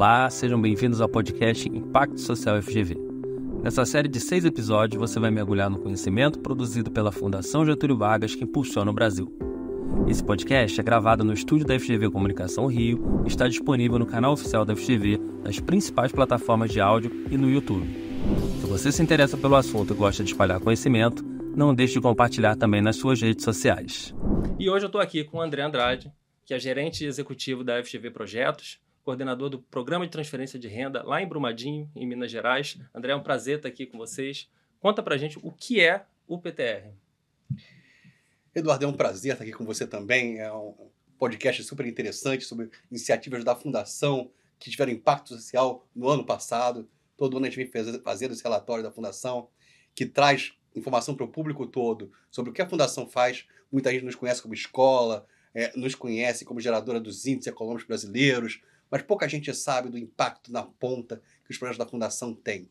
Olá, sejam bem-vindos ao podcast Impacto Social FGV. Nessa série de 6 episódios, você vai mergulhar no conhecimento produzido pela Fundação Getúlio Vargas que impulsiona o Brasil. Esse podcast é gravado no estúdio da FGV Comunicação Rio e está disponível no canal oficial da FGV, nas principais plataformas de áudio e no YouTube. Se você se interessa pelo assunto e gosta de espalhar conhecimento, não deixe de compartilhar também nas suas redes sociais. E hoje eu estou aqui com o André Andrade, que é gerente executivo da FGV Projetos, coordenador do Programa de Transferência de Renda lá em Brumadinho, em Minas Gerais. André, é um prazer estar aqui com vocês. Conta pra gente o que é o PTR. Eduardo, é um prazer estar aqui com você também. É um podcast super interessante sobre iniciativas da Fundação que tiveram impacto social no ano passado. Todo ano a gente vem fazendo esse relatório da Fundação, que traz informação para o público todo sobre o que a Fundação faz. Muita gente nos conhece como escola, nos conhece como geradora dos índices econômicos brasileiros, mas pouca gente sabe do impacto na ponta que os projetos da Fundação têm.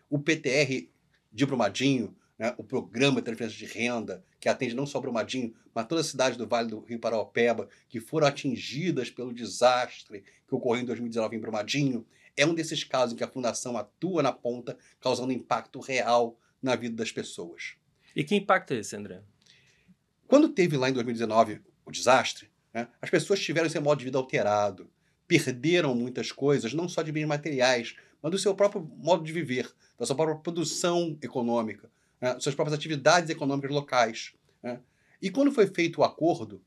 O PTR de Brumadinho, né, o Programa de Transferência de Renda, que atende não só Brumadinho, mas todas as cidades do Vale do Rio Paraopeba, que foram atingidas pelo desastre que ocorreu em 2019 em Brumadinho, é um desses casos em que a Fundação atua na ponta, causando impacto real na vida das pessoas. E que impacto é esse, André? Quando teve lá em 2019 o desastre, né, as pessoas tiveram seu modo de vida alterado, perderam muitas coisas, não só de bens materiais, mas do seu próprio modo de viver, da sua própria produção econômica, né, suas próprias atividades econômicas locais. Né. E quando foi feito o acordo,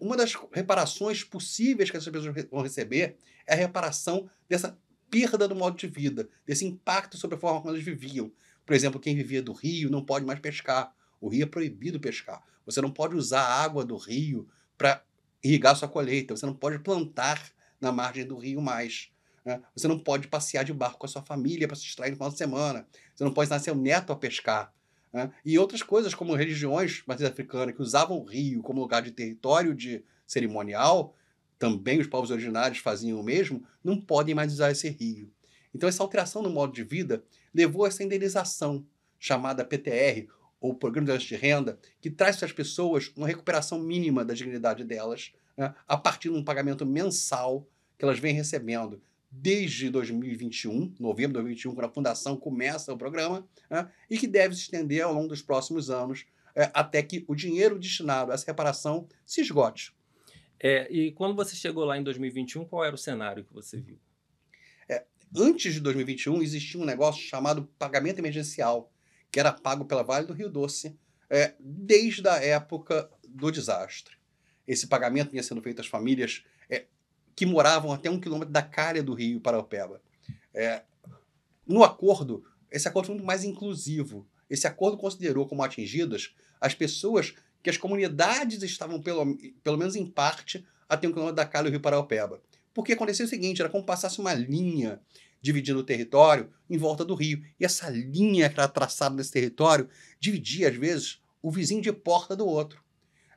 uma das reparações possíveis que essas pessoas vão receber é a reparação dessa perda do modo de vida, desse impacto sobre a forma como elas viviam. Por exemplo, quem vivia do rio não pode mais pescar. O rio é proibido pescar. Você não pode usar a água do rio para irrigar sua colheita. Você não pode plantar na margem do rio mais. Né? Você não pode passear de barco com a sua família para se distrair no final de semana. Você não pode ensinar seu neto a pescar. Né? E outras coisas, como religiões matriz africanas que usavam o rio como lugar de território de cerimonial, também os povos originários faziam o mesmo, não podem mais usar esse rio. Então essa alteração no modo de vida levou a essa indenização, chamada PTR, ou Programa de Transferência de Renda, que traz para as pessoas uma recuperação mínima da dignidade delas, né, a partir de um pagamento mensal que elas vêm recebendo desde 2021, novembro de 2021, quando a Fundação começa o programa, né, e que deve se estender ao longo dos próximos anos, até que o dinheiro destinado a essa reparação se esgote. E quando você chegou lá em 2021, qual era o cenário que você viu? Antes de 2021, existia um negócio chamado pagamento emergencial, que era pago pela Vale do Rio Doce desde a época do desastre. Esse pagamento vinha sendo feito às famílias que moravam até 1 quilômetro da calha do Rio Paraopeba. No acordo, esse acordo foi muito mais inclusivo. Esse acordo considerou como atingidas as pessoas que as comunidades estavam, pelo menos em parte, até 1 quilômetro da calha do Rio Paraopeba. Porque acontecia o seguinte, era como passasse uma linha dividindo o território em volta do rio. E essa linha que era traçada nesse território dividia, às vezes, o vizinho de porta do outro.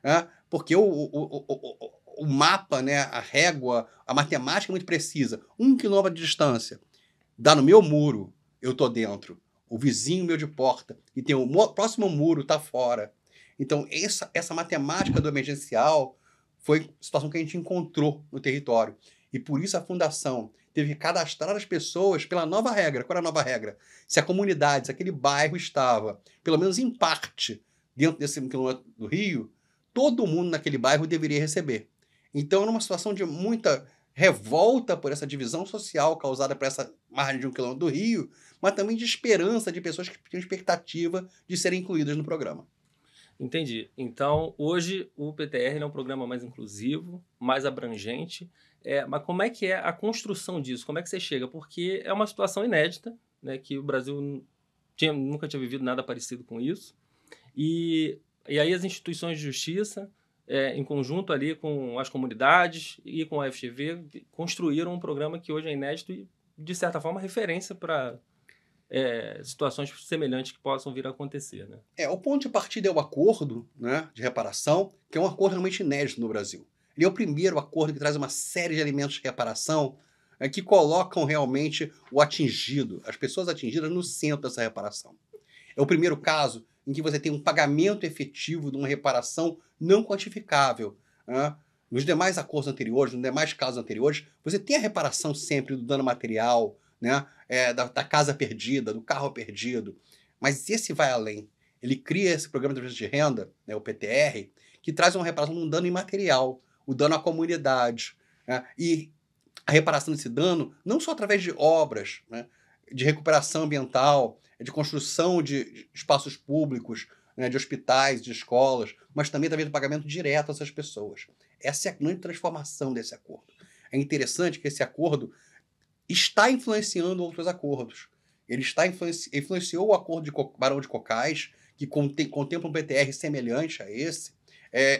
Né? Porque o mapa, né, a régua, a matemática é muito precisa. 1 quilômetro de distância, dá no meu muro, eu estou dentro. O vizinho meu de porta, e tem o próximo muro, está fora. Então, essa matemática do emergencial foi a situação que a gente encontrou no território. E por isso a Fundação teve que cadastrar as pessoas pela nova regra. Qual era a nova regra? Se a comunidade, se aquele bairro estava, pelo menos em parte, dentro desse 1 quilômetro do rio, todo mundo naquele bairro deveria receber. Então, era uma situação de muita revolta por essa divisão social causada por essa margem de 1 quilômetro do rio, mas também de esperança de pessoas que tinham expectativa de serem incluídas no programa. Entendi. Então, hoje o PTR é um programa mais inclusivo, mais abrangente. Mas como é que é a construção disso? Como é que você chega? Porque é uma situação inédita, né, que o Brasil nunca tinha vivido nada parecido com isso. E aí as instituições de justiça, em conjunto ali com as comunidades e com a FGV, construíram um programa que hoje é inédito e, de certa forma, referência para situações semelhantes que possam vir a acontecer. Né? O ponto de partida é o acordo, né, de reparação, que é um acordo realmente inédito no Brasil. Ele é o primeiro acordo que traz uma série de elementos de reparação que colocam realmente o atingido, as pessoas atingidas, no centro dessa reparação. É o primeiro caso em que você tem um pagamento efetivo de uma reparação não quantificável, né, Nos demais acordos anteriores, nos demais casos anteriores, você tem a reparação sempre do dano material, né? Da casa perdida, do carro perdido. Mas esse vai além. Ele cria esse programa de transferência de renda, né, o PTR, que traz uma reparação de um dano imaterial, o dano à comunidade. Né? E a reparação desse dano, não só através de obras, né, de recuperação ambiental, de construção de espaços públicos, né, de hospitais, de escolas, mas também através do pagamento direto a essas pessoas. Essa é a grande transformação desse acordo. É interessante que esse acordo está influenciando outros acordos. Ele influenciou o acordo de Barão de Cocais, que contempla um PTR semelhante a esse.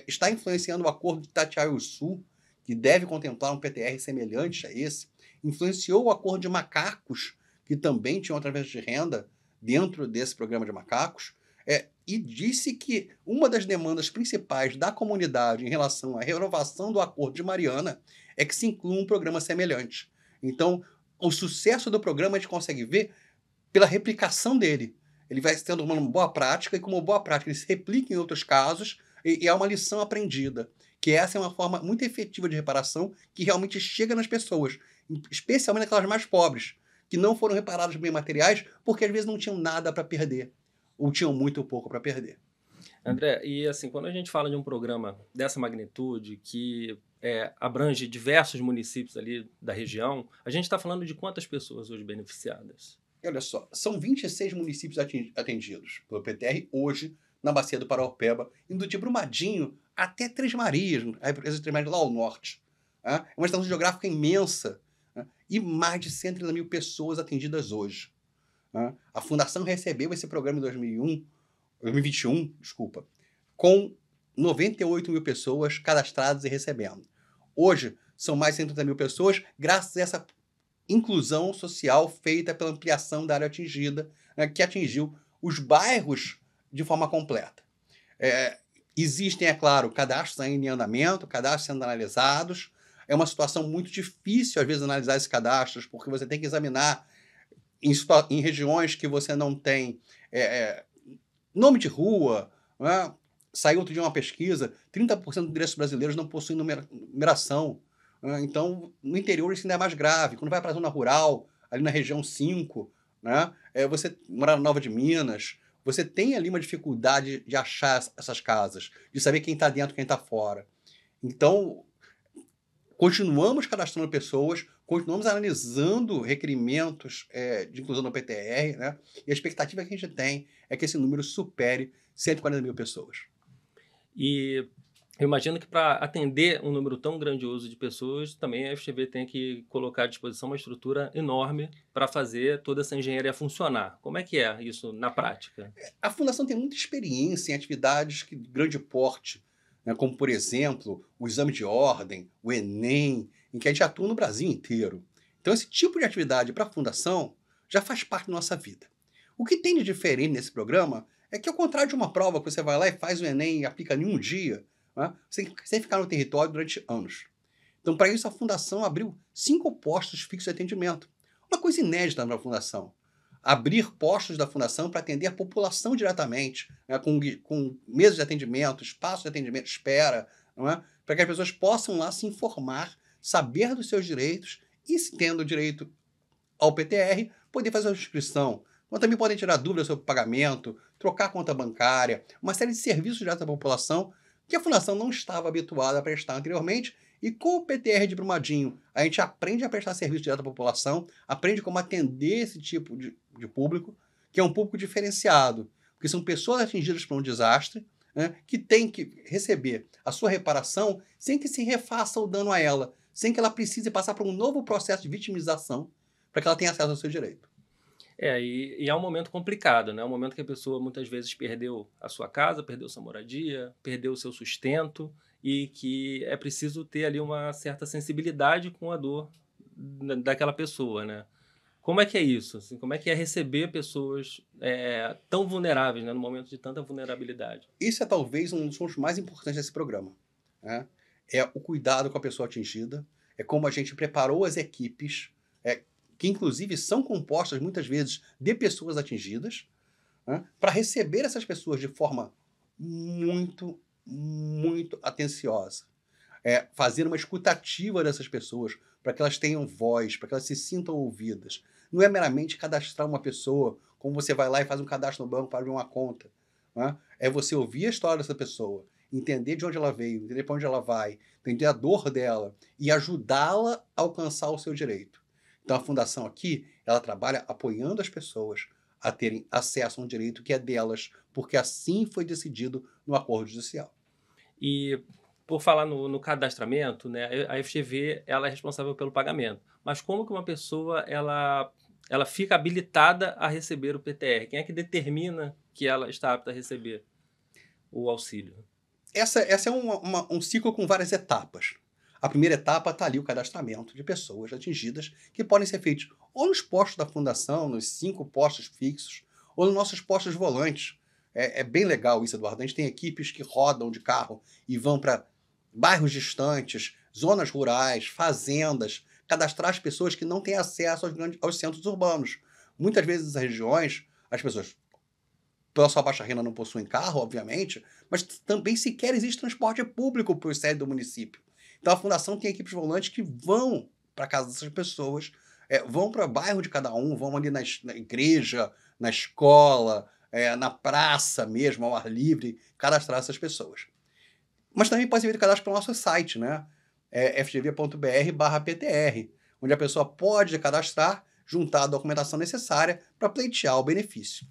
Está influenciando o acordo de Itatiaia-Sul, que deve contemplar um PTR semelhante a esse. Influenciou o acordo de Macacos, que também tinha uma transferência de renda dentro desse programa de macacos, e disse que uma das demandas principais da comunidade em relação à renovação do Acordo de Mariana é que se inclua um programa semelhante. Então, o sucesso do programa a gente consegue ver pela replicação dele. Ele vai sendo uma boa prática, e como boa prática ele se replica em outros casos, e é uma lição aprendida. Que essa é uma forma muito efetiva de reparação que realmente chega nas pessoas, especialmente aquelas mais pobres, que não foram reparados bem materiais porque às vezes não tinham nada para perder, ou tinham muito pouco para perder. André, e assim, quando a gente fala de um programa dessa magnitude, que abrange diversos municípios ali da região, a gente está falando de quantas pessoas hoje beneficiadas? E olha só, são 26 municípios atendidos pelo PTR hoje na Bacia do Paraopeba, indo de Brumadinho até Três Marias, a represa de Três Marias lá ao norte. É uma extensão geográfica imensa, e mais de 130 mil pessoas atendidas hoje. A Fundação recebeu esse programa em 2021, com 98 mil pessoas cadastradas e recebendo. Hoje, são mais de 130 mil pessoas, graças a essa inclusão social feita pela ampliação da área atingida, que atingiu os bairros de forma completa. Existem, é claro, cadastros ainda em andamento, cadastros sendo analisados. É uma situação muito difícil, às vezes, analisar esses cadastros, porque você tem que examinar em regiões que você não tem nome de rua. Né? Saiu outro dia uma pesquisa, 30% dos endereços brasileiros não possuem numeração. Então, no interior isso ainda é mais grave. Quando vai para a zona rural, ali na região 5, né? Você mora na Nova de Minas, você tem ali uma dificuldade de achar essas casas, de saber quem está dentro e quem está fora. Então, continuamos cadastrando pessoas, continuamos analisando requerimentos de inclusão no PTR, né? E a expectativa que a gente tem é que esse número supere 140 mil pessoas. E eu imagino que para atender um número tão grandioso de pessoas, também a FGV tem que colocar à disposição uma estrutura enorme para fazer toda essa engenharia funcionar. Como é que é isso na prática? A Fundação tem muita experiência em atividades de grande porte, né, como, por exemplo, o exame de ordem, o Enem, em que a gente atua no Brasil inteiro. Então, esse tipo de atividade para a Fundação já faz parte da nossa vida. O que tem de diferente nesse programa é que, ao contrário de uma prova que você vai lá e faz o Enem e aplica em um dia, né, você tem que ficar no território durante anos. Então, para isso, a Fundação abriu 5 postos fixos de atendimento. Uma coisa inédita na Fundação. Abrir postos da Fundação para atender a população diretamente, né, com mesas de atendimento, espaços de atendimento, espera, para que as pessoas possam lá se informar, saber dos seus direitos e, se tendo direito ao PTR, poder fazer a inscrição. Mas também podem tirar dúvidas sobre o pagamento, trocar conta bancária, uma série de serviços diretos à população que a Fundação não estava habituada a prestar anteriormente. E com o PTR de Brumadinho, a gente aprende a prestar serviço direto à população, aprende como atender esse tipo de público, que é um público diferenciado, porque são pessoas atingidas por um desastre, né, que têm que receber a sua reparação sem que se refaça o dano a ela, sem que ela precise passar por um novo processo de vitimização para que ela tenha acesso ao seu direito. E é um momento complicado, né? É um momento que a pessoa muitas vezes perdeu a sua casa, perdeu sua moradia, perdeu o seu sustento, e que é preciso ter ali uma certa sensibilidade com a dor daquela pessoa, né? Como é que é isso? Assim, como é que é receber pessoas tão vulneráveis, né, no momento de tanta vulnerabilidade? Isso é talvez um dos pontos mais importantes desse programa, né? É o cuidado com a pessoa atingida, é como a gente preparou as equipes, que inclusive são compostas muitas vezes de pessoas atingidas, né, para receber essas pessoas de forma muito, muito atenciosa. fazer uma escutativa dessas pessoas, para que elas tenham voz, para que elas se sintam ouvidas. Não é meramente cadastrar uma pessoa, como você vai lá e faz um cadastro no banco para abrir uma conta. Né? É você ouvir a história dessa pessoa, entender de onde ela veio, entender para onde ela vai, entender a dor dela e ajudá-la a alcançar o seu direito. Então a fundação aqui, ela trabalha apoiando as pessoas a terem acesso a um direito que é delas, porque assim foi decidido no acordo judicial. E por falar no cadastramento, né, a FGV ela é responsável pelo pagamento. Mas como que uma pessoa ela fica habilitada a receber o PTR? Quem é que determina que ela está apta a receber o auxílio? Essa é um ciclo com várias etapas. A primeira etapa está ali o cadastramento de pessoas atingidas, que podem ser feitos ou nos postos da fundação, nos 5 postos fixos, ou nos nossos postos volantes. É bem legal isso, Eduardo. A gente tem equipes que rodam de carro e vão para bairros distantes, zonas rurais, fazendas, cadastrar as pessoas que não têm acesso aos centros urbanos. Muitas vezes nessas regiões, as pessoas, pela sua baixa renda, não possuem carro, obviamente, mas também sequer existe transporte público para o sede do município. Então a fundação tem equipes volantes que vão para a casa dessas pessoas, vão para o bairro de cada um, vão ali na igreja, na escola, na praça mesmo, ao ar livre, cadastrar essas pessoas. Mas também pode ser feito cadastro pelo nosso site, né? fgv.br/PTR, onde a pessoa pode cadastrar, juntar a documentação necessária para pleitear o benefício.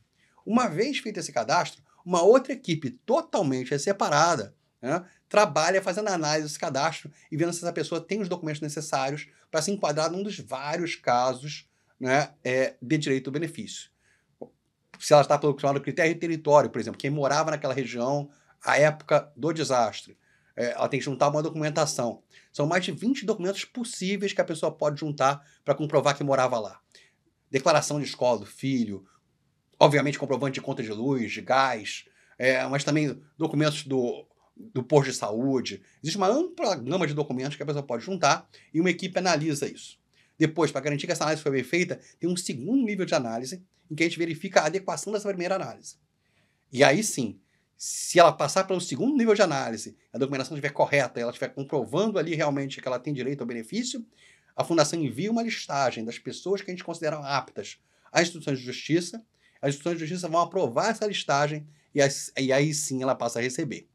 Uma vez feito esse cadastro, uma outra equipe totalmente separada, né, trabalha fazendo análise desse cadastro e vendo se essa pessoa tem os documentos necessários para se enquadrar num dos vários casos, né, de direito ao benefício. Se ela está pelo chamado critério de território, por exemplo, quem morava naquela região à época do desastre, ela tem que juntar uma documentação. São mais de 20 documentos possíveis que a pessoa pode juntar para comprovar que morava lá. Declaração de escola do filho, obviamente comprovante de conta de luz, de gás, mas também documentos do posto de saúde. Existe uma ampla gama de documentos que a pessoa pode juntar e uma equipe analisa isso. Depois, para garantir que essa análise foi bem feita, tem um segundo nível de análise em que a gente verifica a adequação dessa primeira análise. E aí sim, se ela passar pelo segundo nível de análise, a documentação estiver correta, ela estiver comprovando ali realmente que ela tem direito ao benefício, a Fundação envia uma listagem das pessoas que a gente considera aptas às instituições de justiça. As instituições de justiça vão aprovar essa listagem e aí sim ela passa a receber.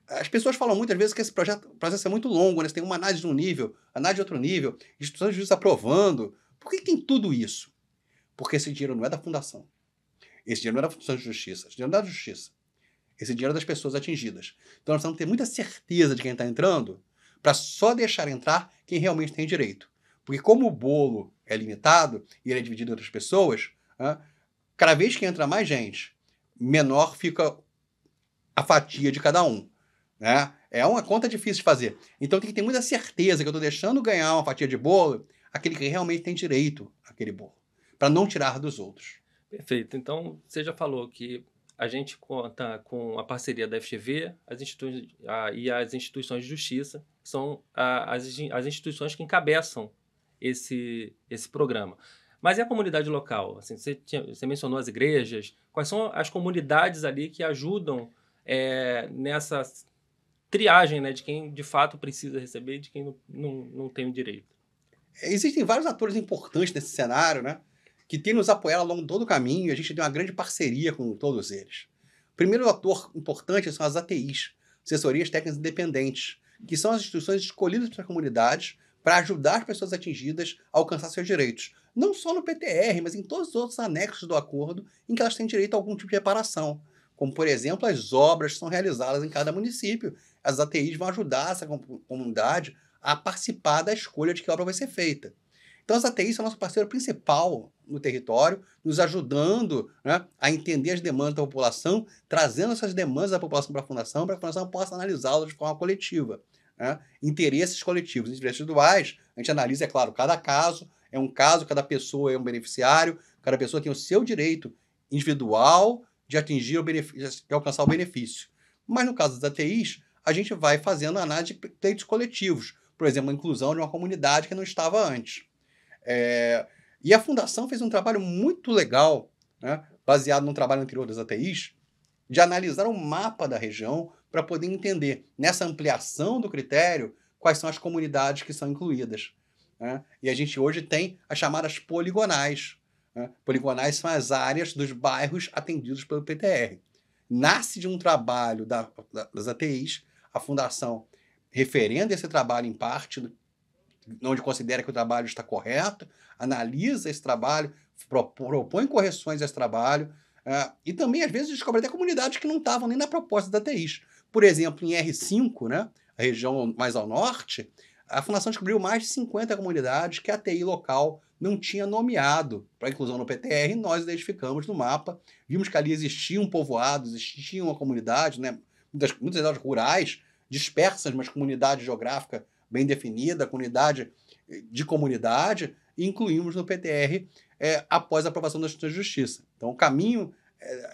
As pessoas falam muitas vezes que esse processo é muito longo, né? Você tem uma análise de um nível, análise de outro nível, instituições de justiça aprovando. Por que tem tudo isso? Porque esse dinheiro não é da fundação. Esse dinheiro não é da função de justiça. Esse dinheiro não é da justiça. Esse dinheiro é das pessoas atingidas. Então nós temos que ter muita certeza de quem está entrando para só deixar entrar quem realmente tem direito. Porque como o bolo é limitado e ele é dividido entre as pessoas, né, cada vez que entra mais gente, menor fica a fatia de cada um. Né? É uma conta difícil de fazer. Então tem que ter muita certeza que eu estou deixando ganhar uma fatia de bolo aquele que realmente tem direito àquele bolo, para não tirar dos outros. Perfeito. Então, você já falou que a gente conta com a parceria da FGV e as instituições de justiça, que são as instituições que encabeçam esse programa. Mas e a comunidade local? Assim, você mencionou as igrejas. Quais são as comunidades ali que ajudam nessa triagem, né, de quem de fato precisa receber e de quem não tem o direito? Existem vários atores importantes nesse cenário, né, que têm nos apoiado ao longo de todo o caminho, e a gente tem uma grande parceria com todos eles. O primeiro ator importante são as ATIs, Assessorias Técnicas Independentes, que são as instituições escolhidas pelas comunidades para ajudar as pessoas atingidas a alcançar seus direitos. Não só no PTR, mas em todos os outros anexos do acordo em que elas têm direito a algum tipo de reparação. Como, por exemplo, as obras que são realizadas em cada município. As ATIs vão ajudar essa comunidade a participar da escolha de que obra vai ser feita. Então, as ATIs são nosso parceiro principal no território, nos ajudando, né, a entender as demandas da população, trazendo essas demandas da população para a Fundação possa analisá-las de forma coletiva. Né? Interesses coletivos, interesses individuais, a gente analisa, é claro, cada caso é um caso, cada pessoa é um beneficiário, cada pessoa tem o seu direito individual de atingir o benefício, de alcançar o benefício. Mas no caso das ATIs, a gente vai fazendo análise de pleitos coletivos, por exemplo, a inclusão de uma comunidade que não estava antes. E a Fundação fez um trabalho muito legal, né, baseado no trabalho anterior das ATIs, de analisar o mapa da região para poder entender, nessa ampliação do critério, quais são as comunidades que são incluídas. Né? E a gente hoje tem as chamadas poligonais. Né? Poligonais são as áreas dos bairros atendidos pelo PTR. Nasce de um trabalho das ATIs, a Fundação referenda esse trabalho em parte, onde considera que o trabalho está correto, analisa esse trabalho, propõe correções a esse trabalho, e também, às vezes, descobre até comunidades que não estavam nem na proposta da ATIs. Por exemplo, em R5, né, a região mais ao norte, a Fundação descobriu mais de 50 comunidades que a ATI local não tinha nomeado para inclusão no PTR, e nós identificamos no mapa, vimos que ali existia um povoado, existia uma comunidade, né, muitas delas rurais, dispersas, mas comunidade geográfica bem definida, comunidade de comunidade, e incluímos no PTR após a aprovação da Justiça. Então, o caminho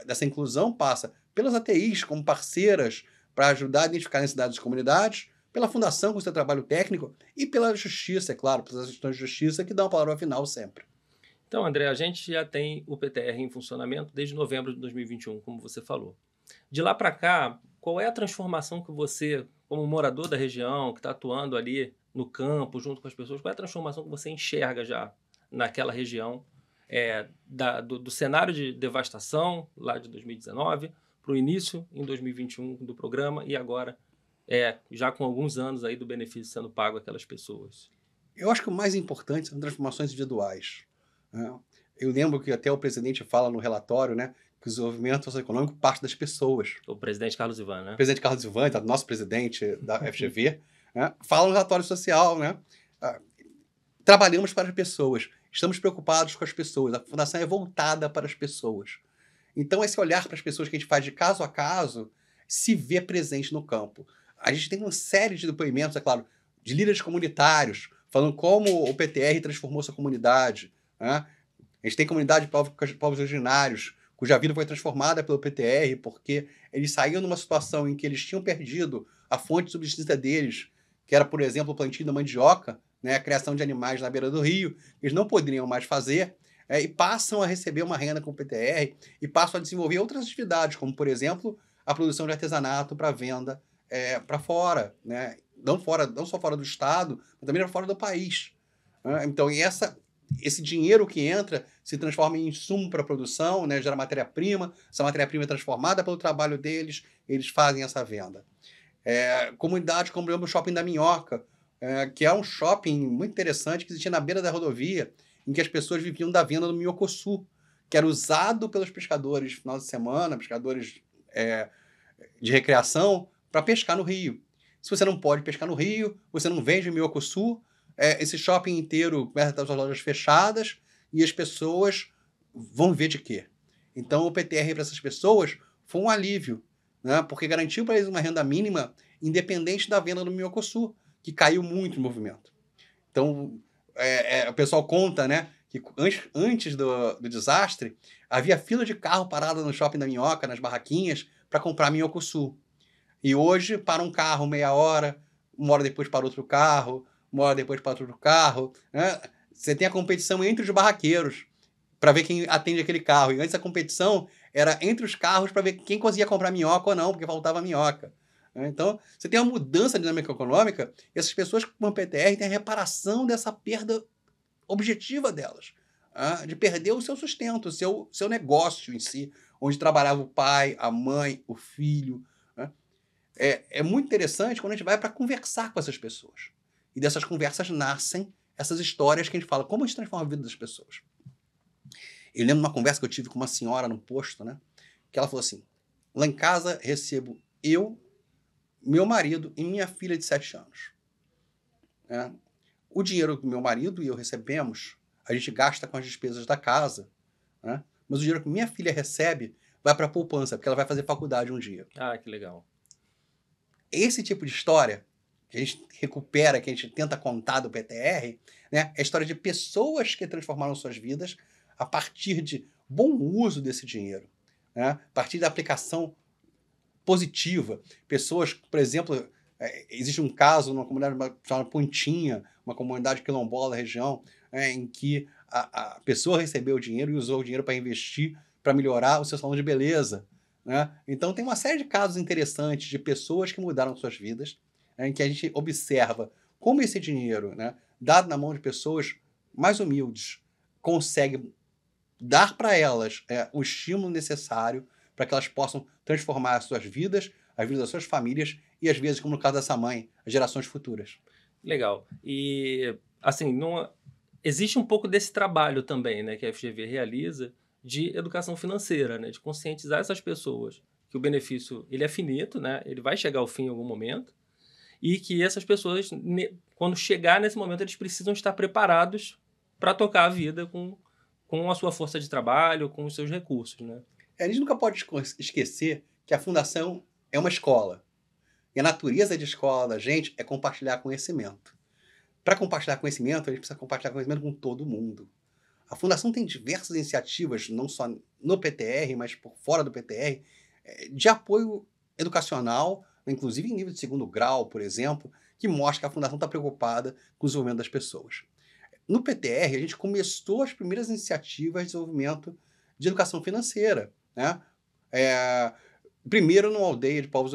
dessa inclusão passa pelas ATIs como parceiras para ajudar a identificar necessidades das comunidades, pela Fundação com seu trabalho técnico e pela Justiça, é claro, pelas instituições de Justiça que dão a palavra final sempre. Então, André, a gente já tem o PTR em funcionamento desde novembro de 2021, como você falou. De lá para cá, qual é a transformação que você, como morador da região, que está atuando ali no campo, junto com as pessoas, qual é a transformação que você enxerga já naquela região, do cenário de devastação lá de 2019 para o início em 2021 do programa e agora já com alguns anos aí do benefício sendo pago àquelas pessoas? Eu acho que o mais importante são transformações individuais. Né? Eu lembro que até o presidente fala no relatório, né, que o desenvolvimento socioeconômico parte das pessoas. O presidente Carlos Ivan, né? O presidente Carlos Ivan, nosso presidente da FGV, né, fala no relatório social, né? Trabalhamos para as pessoas, estamos preocupados com as pessoas, a fundação é voltada para as pessoas. Então, esse olhar para as pessoas que a gente faz de caso a caso se vê presente no campo. A gente tem uma série de depoimentos, é claro, de líderes comunitários, falando como o PTR transformou sua comunidade. Né? A gente tem comunidade de povos originários, cuja vida foi transformada pelo PTR, porque eles saíam numa situação em que eles tinham perdido a fonte de subsistência deles, que era, por exemplo, o plantio da mandioca, né, a criação de animais na beira do rio, eles não poderiam mais fazer, e passam a receber uma renda com o PTR, e passam a desenvolver outras atividades, como, por exemplo, a produção de artesanato para venda para fora, né? Não só fora do estado, mas também fora do país. Né? Então, esse dinheiro que entra se transforma em insumo para a produção, né? Gera matéria-prima, essa matéria-prima é transformada pelo trabalho deles, eles fazem essa venda. Comunidades como o Shopping da Minhoca, que é um shopping muito interessante que existia na beira da rodovia, em que as pessoas viviam da venda do minhocosu, que era usado pelos pescadores no final de semana, pescadores de recreação, para pescar no rio. Se você não pode pescar no rio, você não vende minhocosu, esse shopping inteiro perto das lojas fechadas, e as pessoas vão ver de quê? Então, o PTR para essas pessoas foi um alívio, né? Porque garantiu para eles uma renda mínima independente da venda do minhocosu, que caiu muito no movimento. Então, o pessoal conta, né, que antes do desastre, havia fila de carro parada no Shopping da Minhoca, nas barraquinhas, para comprar minhocosu. E hoje, para um carro meia hora, uma hora depois para outro carro, uma hora depois para outro carro. Né? Você tem a competição entre os barraqueiros para ver quem atende aquele carro. E antes a competição era entre os carros para ver quem conseguia comprar minhoca ou não, porque faltava minhoca. Então, você tem uma mudança de dinâmica econômica e essas pessoas com o PTR têm a reparação dessa perda objetiva delas, de perder o seu sustento, o seu negócio em si, onde trabalhava o pai, a mãe, o filho. Né? É muito interessante quando a gente vai para conversar com essas pessoas. E dessas conversas nascem essas histórias que a gente fala, como a gente transforma a vida das pessoas. Eu lembro de uma conversa que eu tive com uma senhora no posto, né? Que ela falou assim, lá em casa recebo eu, meu marido e minha filha de 7 anos. O dinheiro que meu marido e eu recebemos, a gente gasta com as despesas da casa, né? Mas o dinheiro que minha filha recebe vai para a poupança, porque ela vai fazer faculdade um dia. Ah, que legal. Esse tipo de história que a gente recupera, que a gente tenta contar do PTR, né, é a história de pessoas que transformaram suas vidas a partir de bom uso desse dinheiro, né? A partir da aplicação positiva. Pessoas, por exemplo, existe um caso numa comunidade chamada Pontinha, uma comunidade quilombola da região, em que a pessoa recebeu o dinheiro e usou o dinheiro para investir, para melhorar o seu salão de beleza. Né? Então tem uma série de casos interessantes de pessoas que mudaram suas vidas, em que a gente observa como esse dinheiro, né, dado na mão de pessoas mais humildes, consegue dar para elas o estímulo necessário para que elas possam transformar as suas vidas, as vidas das suas famílias e, às vezes, como no caso dessa mãe, as gerações futuras. Legal. E, assim, não... existe um pouco desse trabalho também, né, que a FGV realiza de educação financeira, né, de conscientizar essas pessoas que o benefício ele é finito, né, ele vai chegar ao fim em algum momento, e que essas pessoas, quando chegar nesse momento, eles precisam estar preparados para tocar a vida com a sua força de trabalho, com os seus recursos, né? A gente nunca pode esquecer que a fundação é uma escola. E a natureza de escola da gente é compartilhar conhecimento. Para compartilhar conhecimento, a gente precisa compartilhar conhecimento com todo mundo. A fundação tem diversas iniciativas, não só no PTR, mas por fora do PTR, de apoio educacional, inclusive em nível de segundo grau, por exemplo, que mostra que a fundação está preocupada com o desenvolvimento das pessoas. No PTR, a gente começou as primeiras iniciativas de desenvolvimento de educação financeira, né? Primeiro numa aldeia de povos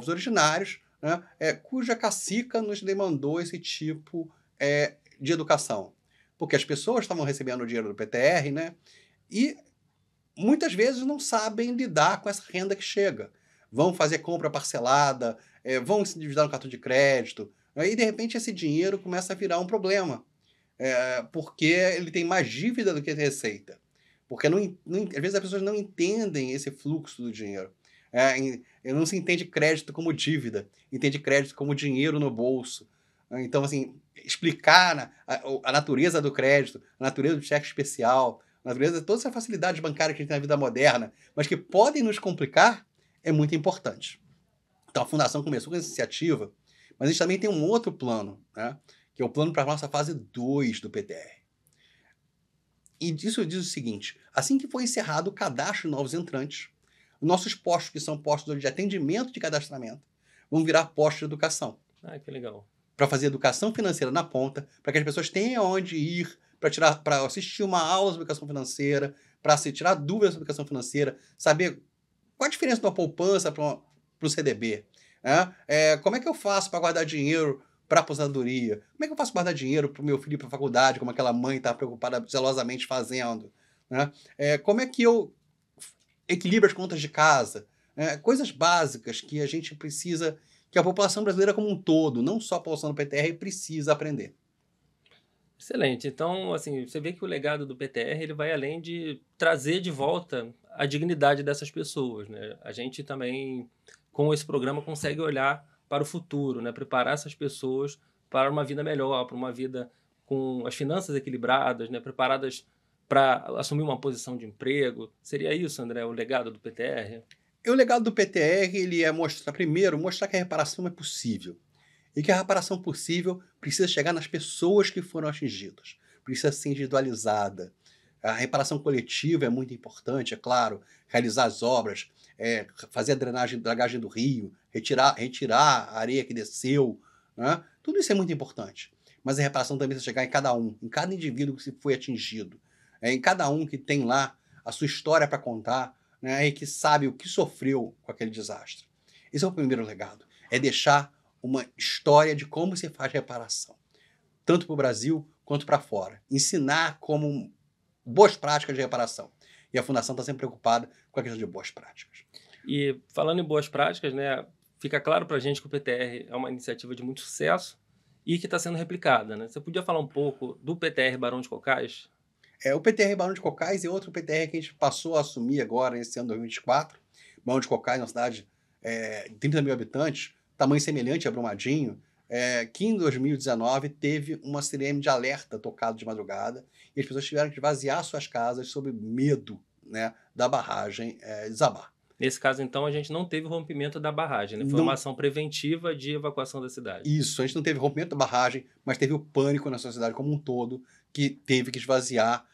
originários, né? Cuja cacica nos demandou esse tipo de educação. Porque as pessoas estavam recebendo o dinheiro do PTR, né? E muitas vezes não sabem lidar com essa renda que chega. Vão fazer compra parcelada, vão se endividar no cartão de crédito, e de repente esse dinheiro começa a virar um problema, porque ele tem mais dívida do que receita. Porque às vezes as pessoas não entendem esse fluxo do dinheiro. Não se entende crédito como dívida, entende crédito como dinheiro no bolso. Então, assim, explicar a natureza do crédito, a natureza do cheque especial, a natureza de todas essas facilidades bancárias que a gente tem na vida moderna, mas que podem nos complicar, é muito importante. Então, a Fundação começou com essa iniciativa, mas a gente também tem um outro plano, né, que é o plano para a nossa fase 2 do PTR. E isso diz o seguinte: assim que for encerrado o cadastro de novos entrantes, nossos postos, que são postos de atendimento de cadastramento, vão virar postos de educação. Que legal. Para fazer educação financeira na ponta, para que as pessoas tenham onde ir, para assistir uma aula sobre educação financeira, para se tirar dúvidas sobre educação financeira, saber qual a diferença de uma poupança para o CDB. Como é que eu faço para guardar dinheiro para a aposentadoria? Como é que eu faço para guardar dinheiro para o meu filho ir para a faculdade, como aquela mãe está preocupada zelosamente fazendo? Como é que eu equilibro as contas de casa? Coisas básicas que a gente precisa, que a população brasileira como um todo, não só a população do PTR, precisa aprender. Excelente. Então, assim, você vê que o legado do PTR ele vai além de trazer de volta a dignidade dessas pessoas, né? A gente também, com esse programa, consegue olhar para o futuro, né? Preparar essas pessoas para uma vida melhor, para uma vida com as finanças equilibradas, né? Preparadas para assumir uma posição de emprego. Seria isso, André, o legado do PTR? O legado do PTR ele é mostrar que a reparação é possível. E que a reparação possível precisa chegar nas pessoas que foram atingidas. Precisa ser individualizada. A reparação coletiva é muito importante, é claro. Realizar as obras, fazer a dragagem do rio, retirar a areia que desceu. Né? Tudo isso é muito importante. Mas a reparação também precisa chegar em cada um, em cada indivíduo que foi atingido. Em cada um que tem lá a sua história para contar, né? E que sabe o que sofreu com aquele desastre. Esse é o primeiro legado. É deixar uma história de como se faz reparação, tanto para o Brasil quanto para fora. Ensinar como boas práticas de reparação. E a Fundação está sempre preocupada com a questão de boas práticas. E falando em boas práticas, né, fica claro para a gente que o PTR é uma iniciativa de muito sucesso e que está sendo replicada, né? Você podia falar um pouco do PTR Barão de Cocais? O PTR Barão de Cocais é outro PTR que a gente passou a assumir agora, nesse ano 2024. Barão de Cocais é uma cidade de 30 mil habitantes, tamanho semelhante a Brumadinho, que em 2019 teve uma sirene de alerta tocado de madrugada e as pessoas tiveram que esvaziar suas casas sob medo, né, da barragem desabar. Nesse caso, então, a gente não teve rompimento da barragem, né? Foi uma ação preventiva de evacuação da cidade. Isso, a gente não teve rompimento da barragem, mas teve o pânico na sociedade como um todo, que teve que esvaziar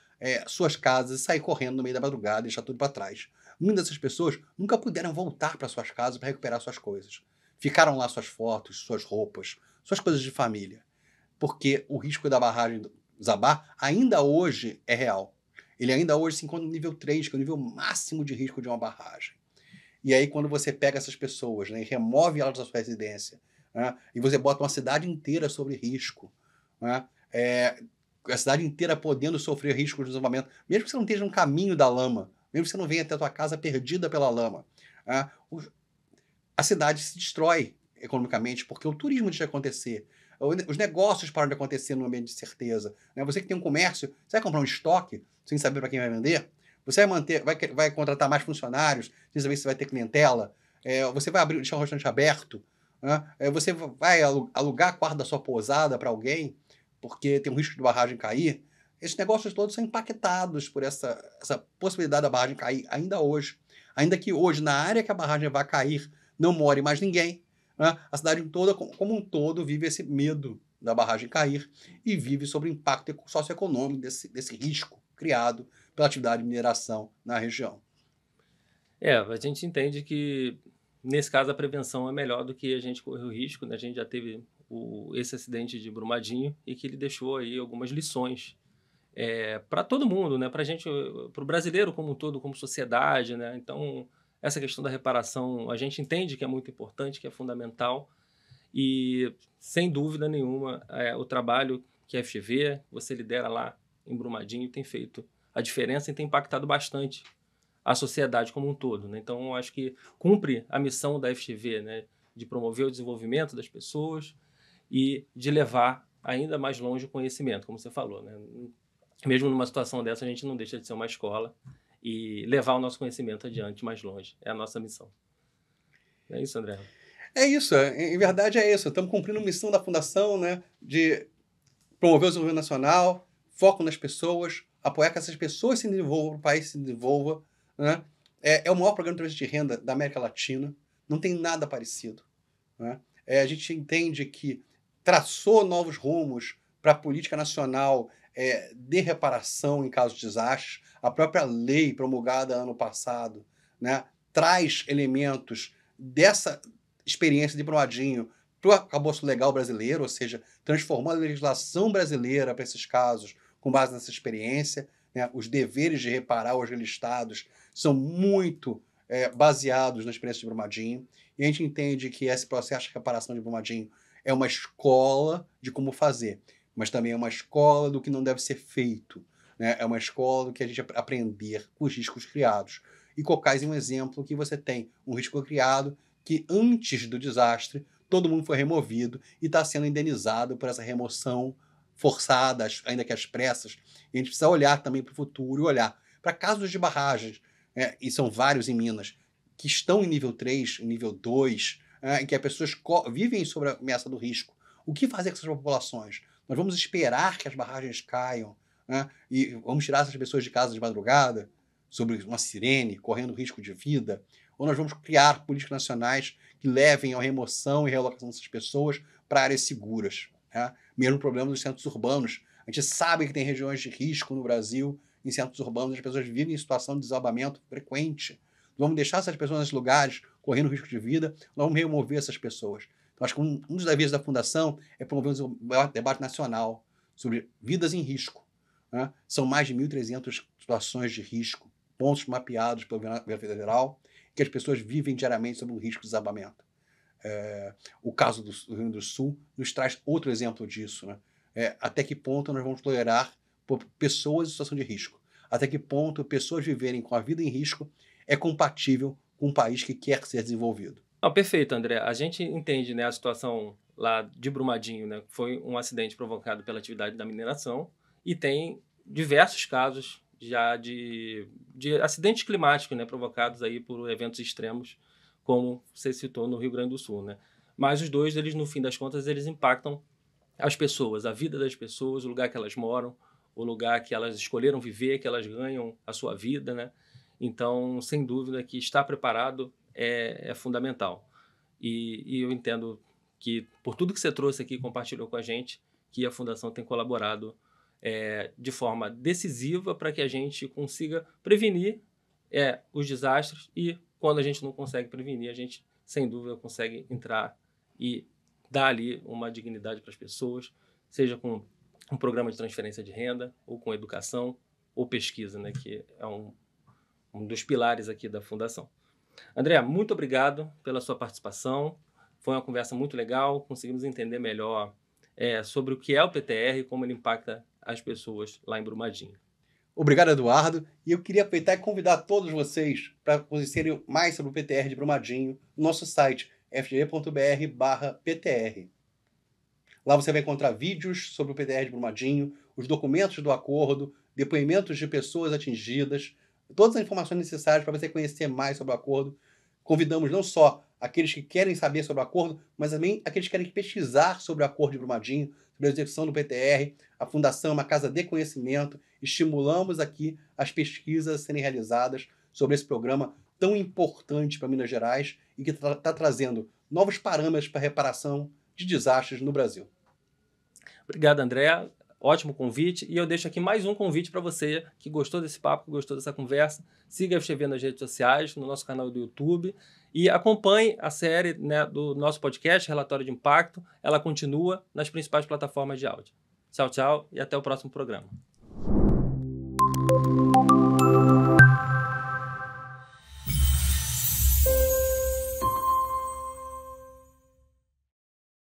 suas casas e sair correndo no meio da madrugada e deixar tudo para trás. Muitas dessas pessoas nunca puderam voltar para suas casas para recuperar suas coisas. Ficaram lá suas fotos, suas roupas, suas coisas de família. Porque o risco da barragem desabar ainda hoje é real. Ele ainda hoje se encontra no nível 3, que é o nível máximo de risco de uma barragem. E aí, quando você pega essas pessoas, né, e remove elas da sua residência, né? E você bota uma cidade inteira sobre risco, né? A cidade inteira podendo sofrer risco de deslizamento, mesmo que você não esteja no caminho da lama, mesmo que você não venha até a tua casa perdida pela lama, né? A cidade se destrói economicamente porque o turismo deixa de acontecer. Os negócios param de acontecer no ambiente de certeza, né? Você que tem um comércio, você vai comprar um estoque sem saber para quem vai vender? Você vai contratar mais funcionários sem saber se vai ter clientela? Você vai deixar um restaurante aberto? Né? Você vai alugar quarto da sua pousada para alguém porque tem um risco de barragem cair? Esses negócios todos são impactados por essa possibilidade da barragem cair ainda hoje. Ainda que hoje, na área que a barragem vai cair, não more mais ninguém, né? A cidade toda, como um todo, vive esse medo da barragem cair e vive sobre o impacto socioeconômico desse risco criado pela atividade de mineração na região. A gente entende que, nesse caso, a prevenção é melhor do que a gente correr o risco, né? A gente já teve esse acidente de Brumadinho e que ele deixou aí algumas lições para todo mundo, né? Para a gente, para o brasileiro como um todo, como sociedade, né? Então, essa questão da reparação, a gente entende que é muito importante, que é fundamental e, sem dúvida nenhuma, o trabalho que a FGV, você lidera lá em Brumadinho, tem feito a diferença e tem impactado bastante a sociedade como um todo, né? Então, eu acho que cumpre a missão da FGV, né? De promover o desenvolvimento das pessoas e de levar ainda mais longe o conhecimento, como você falou, né? Mesmo numa situação dessa, a gente não deixa de ser uma escola e levar o nosso conhecimento adiante mais longe. É a nossa missão. É isso, André? É isso, em verdade é isso. Estamos cumprindo a missão da Fundação, né, de promover o desenvolvimento nacional, foco nas pessoas, apoiar que essas pessoas se desenvolvam, o país se desenvolva, né? É o maior programa de transferência de renda da América Latina, não tem nada parecido, né? A gente entende que traçou novos rumos para a política nacional de reparação em caso de desastres. A própria lei promulgada ano passado, né, traz elementos dessa experiência de Brumadinho para o arcabouço legal brasileiro, ou seja, transformando a legislação brasileira para esses casos com base nessa experiência, né? Os deveres de reparar os relistados são muito baseados na experiência de Brumadinho, e a gente entende que esse processo de reparação de Brumadinho é uma escola de como fazer, mas também é uma escola do que não deve ser feito, né? É uma escola do que a gente aprender com os riscos criados. E Cocais é um exemplo que você tem um risco criado que antes do desastre todo mundo foi removido e está sendo indenizado por essa remoção forçada, ainda que às pressas. E a gente precisa olhar também para o futuro e olhar para casos de barragens, e são vários em Minas, que estão em nível 3, em nível 2, em que as pessoas vivem sob a ameaça do risco. O que fazer com essas populações? Nós vamos esperar que as barragens caiam, né, e vamos tirar essas pessoas de casa de madrugada, sobre uma sirene, correndo risco de vida? Ou nós vamos criar políticas nacionais que levem à remoção e realocação dessas pessoas para áreas seguras, né? Mesmo problema dos centros urbanos. A gente sabe que tem regiões de risco no Brasil, em centros urbanos, as pessoas vivem em situação de desabamento frequente. Vamos deixar essas pessoas nesses lugares correndo risco de vida, nós vamos remover essas pessoas. Então, acho que um dos deveres da Fundação é promover um debate nacional sobre vidas em risco, né? São mais de 1.300 situações de risco, pontos mapeados pelo governo federal, que as pessoas vivem diariamente sob o risco de desabamento. O caso do Rio Grande do Sul nos traz outro exemplo disso, né? Até que ponto nós vamos tolerar pessoas em situação de risco? Até que ponto pessoas viverem com a vida em risco é compatível com um país que quer ser desenvolvido? Perfeito, André. A gente entende, né, a situação lá de Brumadinho, né? Foi um acidente provocado pela atividade da mineração e tem diversos casos já de acidentes climáticos, né, provocados aí por eventos extremos, como você citou no Rio Grande do Sul, né? Mas os dois, eles no fim das contas, eles impactam as pessoas, a vida das pessoas, o lugar que elas moram, o lugar que elas escolheram viver, que elas ganham a sua vida, né? Então, sem dúvida que estar preparado é fundamental. E eu entendo que, por tudo que você trouxe aqui e compartilhou com a gente, que a Fundação tem colaborado de forma decisiva para que a gente consiga prevenir os desastres e, quando a gente não consegue prevenir, a gente, sem dúvida, consegue entrar e dar ali uma dignidade para as pessoas, seja com um programa de transferência de renda, ou com educação, ou pesquisa, né, que é um dos pilares aqui da Fundação. André, muito obrigado pela sua participação. Foi uma conversa muito legal, conseguimos entender melhor sobre o que é o PTR e como ele impacta as pessoas lá em Brumadinho. Obrigado, Eduardo. E eu queria aproveitar e convidar todos vocês para conhecerem mais sobre o PTR de Brumadinho no nosso site fgv.br/PTR. Lá você vai encontrar vídeos sobre o PTR de Brumadinho, os documentos do acordo, depoimentos de pessoas atingidas, todas as informações necessárias para você conhecer mais sobre o acordo. Convidamos não só aqueles que querem saber sobre o acordo, mas também aqueles que querem pesquisar sobre o acordo de Brumadinho, sobre a execução do PTR. A Fundação é uma casa de conhecimento. Estimulamos aqui as pesquisas a serem realizadas sobre esse programa tão importante para Minas Gerais e que está trazendo novos parâmetros para a reparação de desastres no Brasil. Obrigado, André. Ótimo convite. E eu deixo aqui mais um convite para você que gostou desse papo, que gostou dessa conversa. Siga a FGV nas redes sociais, no nosso canal do YouTube e acompanhe a série, né, do nosso podcast, Relatório de Impacto. Ela continua nas principais plataformas de áudio. Tchau, tchau e até o próximo programa.